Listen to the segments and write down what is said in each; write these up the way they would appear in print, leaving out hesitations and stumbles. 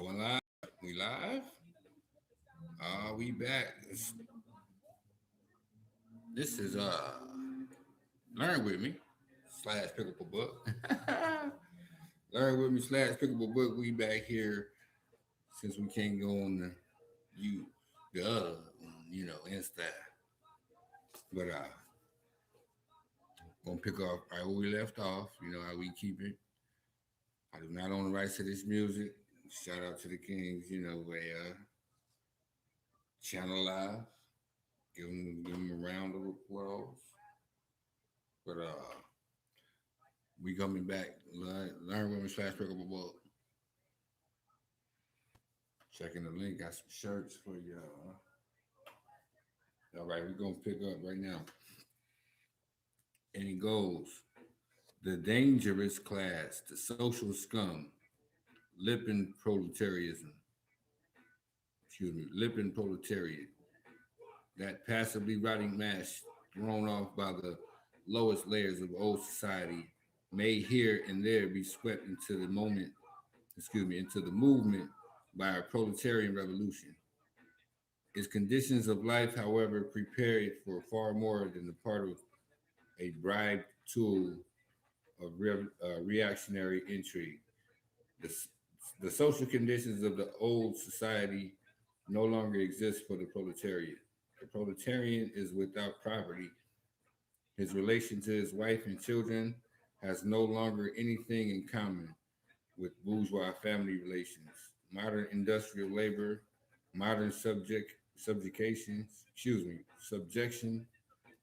Going live. We live. We back. This is Learn with me slash pick up a book. Learn with me slash pick up a book. We back here since we can't go on the other Insta. But gonna pick up right where we left off. You know how we keep it. I do not own the rights to this music. Shout out to the Kings. They channel live. Give them a round of applause. But we coming back. Learn women slash pick up a book. Checking the link. Got some shirts for y'all. All right, we're gonna pick up right now. And it goes: the dangerous class, the social scum, lippin proletarianism. Lippin proletariat. That passively rotting mass thrown off by the lowest layers of old society may here and there be swept into the movement by a proletarian revolution. Its conditions of life, however, prepare it for far more than the part of a bribed tool of reactionary intrigue. The, the social conditions of the old society no longer exist for the proletariat. The proletarian is without property. His relation to his wife and children has no longer anything in common with bourgeois family relations. Modern industrial labor, modern subjection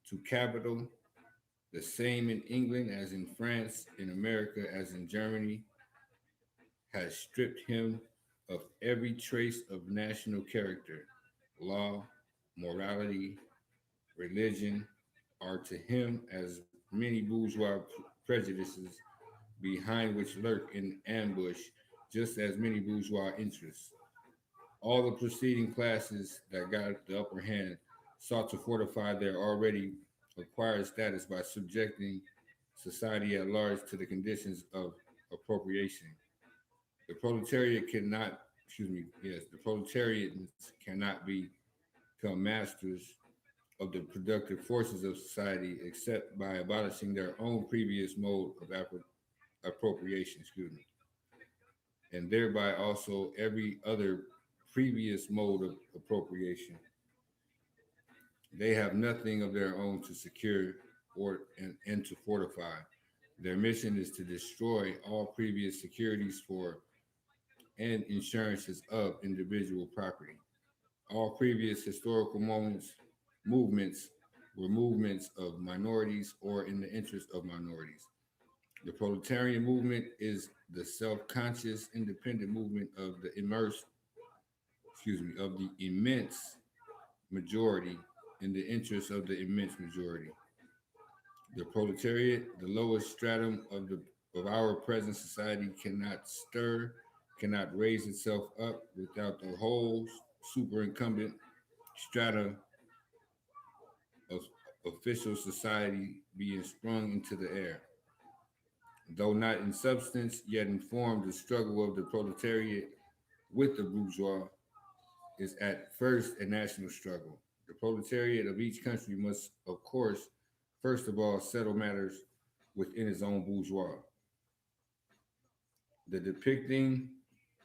to capital, the same in England as in France, in America as in Germany, has stripped him of every trace of national character. Law, morality, religion are to him as many bourgeois prejudices behind which lurk in ambush just as many bourgeois interests. All the preceding classes that got the upper hand sought to fortify their already acquired status by subjecting society at large to the conditions of appropriation. The proletariat cannot, the proletarians cannot become masters of the productive forces of society except by abolishing their own previous mode of appropriation, and thereby also every other previous mode of appropriation. They have nothing of their own to secure and to fortify. Their mission is to destroy all previous securities for and insurances of individual property. All previous historical movements were movements of minorities or in the interest of minorities. The proletarian movement is the self-conscious, independent movement of the immense majority in the interest of the immense majority. The proletariat, the lowest stratum of our present society, cannot stir, cannot raise itself up without the whole superincumbent strata of official society being sprung into the air. Though not in substance, yet in form, the struggle of the proletariat with the bourgeois is at first a national struggle. The proletariat of each country must, of course, first of all, settle matters within its own bourgeois. The depicting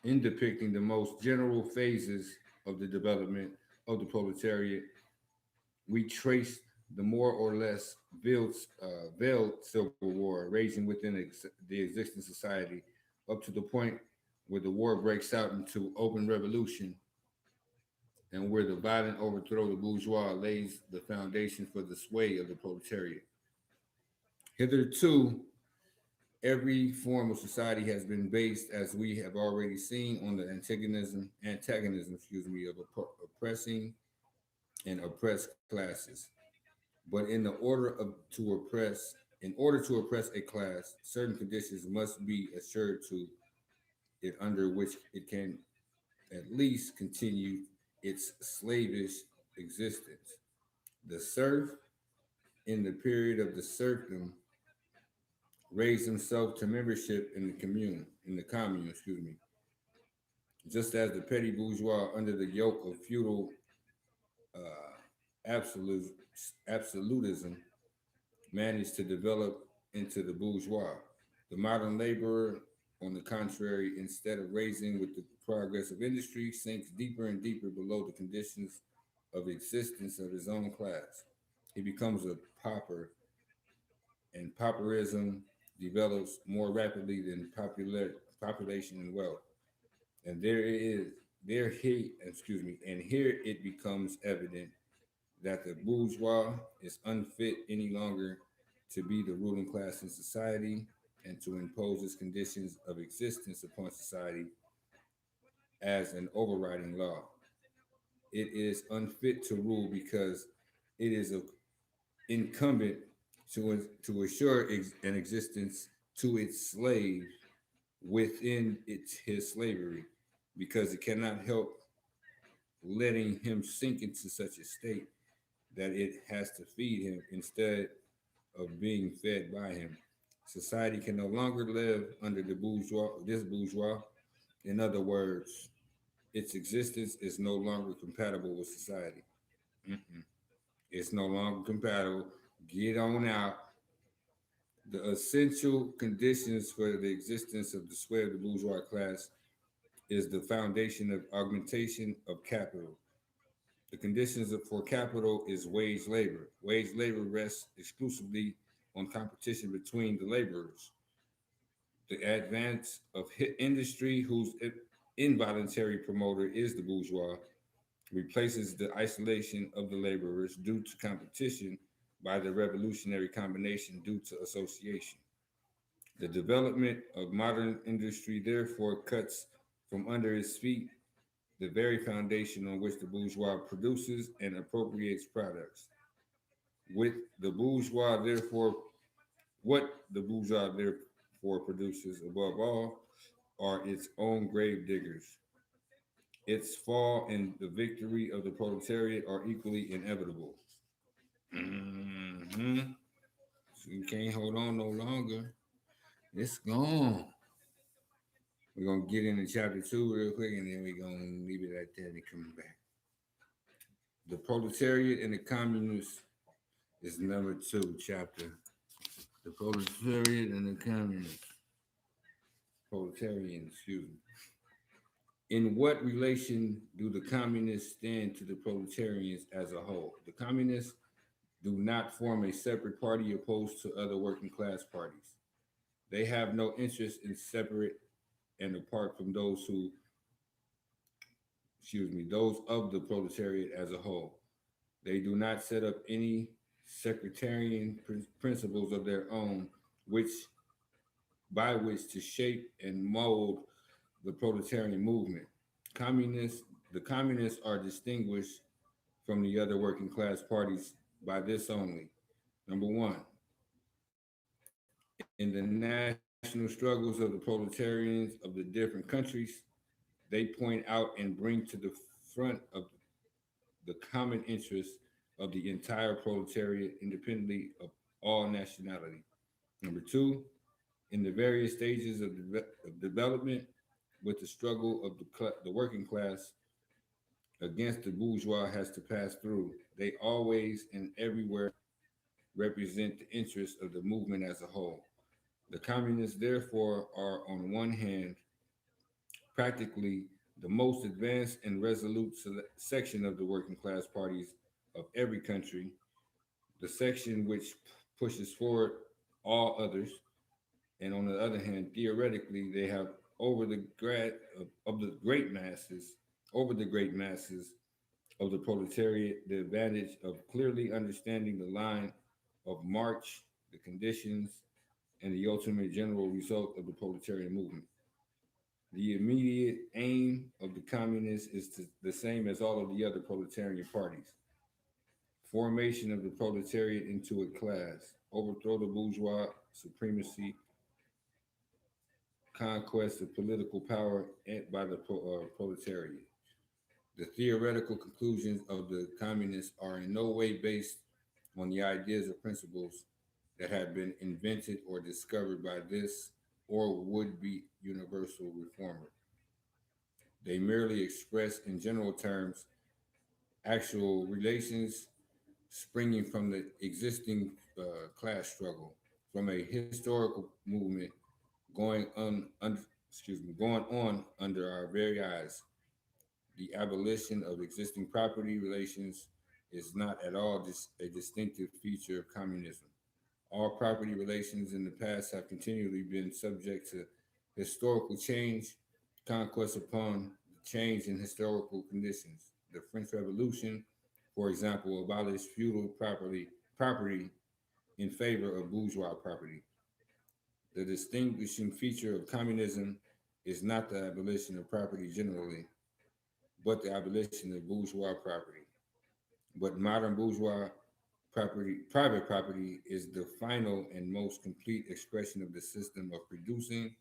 the most general phases of the development of the proletariat, we trace the more or less veiled civil war raging within the existing society up to the point where the war breaks out into open revolution and where the violent overthrow of the bourgeois lays the foundation for the sway of the proletariat. Hitherto, every form of society has been based, as we have already seen, on the antagonism, of oppressing and oppressed classes. But in order to oppress a class, certain conditions must be assured to it under which it can at least continue its slavish existence. The serf, in the period of the serfdom, raised himself to membership in the commune, just as the petty bourgeois under the yoke of feudal uh, absolute, absolutism managed to develop into the bourgeois. The modern laborer, on the contrary, instead of raising with the progress of industry, sinks deeper and deeper below the conditions of existence of his own class. He becomes a pauper, and pauperism develops more rapidly than population and wealth. And and here it becomes evident that the bourgeois is unfit any longer to be the ruling class in society and to impose its conditions of existence upon society as an overriding law. It is unfit to rule because it is incumbent to assure an existence to its slave within his slavery, because it cannot help letting him sink into such a state that it has to feed him instead of being fed by him. Society can no longer live under this bourgeois. In other words, its existence is no longer compatible with society. Mm-mm. It's no longer compatible. Get on out. The essential conditions for the existence of the sway of the bourgeois class is the foundation of augmentation of capital. The conditions for capital is wage labor. Wage labor rests exclusively on competition between the laborers. The advance of industry, whose involuntary promoter is the bourgeois, replaces the isolation of the laborers due to competition by the revolutionary combination due to association. The development of modern industry therefore cuts from under its feet the very foundation on which the bourgeois produces and appropriates products. With the bourgeois, therefore, what the bourgeois therefore produces above all are its own grave diggers. Its fall and the victory of the proletariat are equally inevitable. Mm-hmm. So you can't hold on no longer. It's gone. We're gonna get into chapter two real quick, and then we're gonna leave it at that and come back. The proletariat and the communists is number two chapter. The proletariat and the communists. Proletarian, excuse me. In what relation do the communists stand to the proletarians as a whole? The communists do not form a separate party opposed to other working class parties. They have no interest in separate and apart from those of the proletariat as a whole. They do not set up any sectarian principles of their own, which by which to shape and mold the proletarian movement. Communists, the communists are distinguished from the other working class parties by this only. Number one, in the national struggles of the proletarians of the different countries, they point out and bring to the front of the common interests of the entire proletariat independently of all nationality. Number two, in the various stages of development with the struggle of the working class against the bourgeois has to pass through, they always and everywhere represent the interests of the movement as a whole. The communists, therefore, are on one hand practically the most advanced and resolute section of the working class parties of every country, the section which pushes forward all others. And on the other hand, theoretically, they have over the of the great masses, over the great masses of the proletariat, the advantage of clearly understanding the line of march, the conditions, and the ultimate general result of the proletarian movement. The immediate aim of the communists is the same as all of the other proletarian parties: formation of the proletariat into a class, overthrow the bourgeois supremacy, conquest of political power by the proletariat. The theoretical conclusions of the communists are in no way based on the ideas or principles that have been invented or discovered by this or would be universal reformer. They merely express in general terms actual relations springing from the existing class struggle, from a historical movement going going on under our very eyes. The abolition of existing property relations is not at all a distinctive feature of communism. All property relations in the past have continually been subject to historical change, conquest upon change in historical conditions. The French Revolution, for example, abolished feudal property in favor of bourgeois property. The distinguishing feature of communism is not the abolition of property generally, but the abolition of bourgeois property. But modern bourgeois private property is the final and most complete expression of the system of producing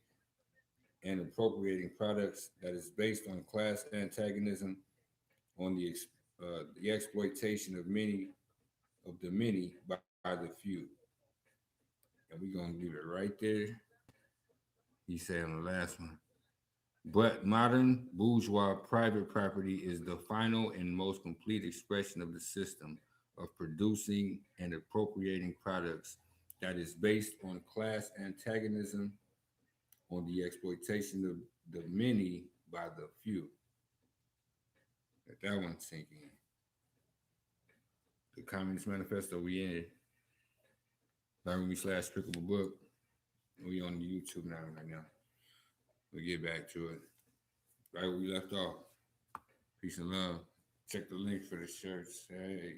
and appropriating products that is based on class antagonism, on the exploitation of the many by the few. And we're gonna leave it right there. He said on the last one. But modern bourgeois private property is the final and most complete expression of the system of producing and appropriating products that is based on class antagonism, on the exploitation of the many by the few. Let that one sink in. The Communist Manifesto, we in. Learn me slash Strickable book. We on YouTube now right now. We'll get back to it. Right where we left off. Peace and love. Check the link for the shirts. Hey.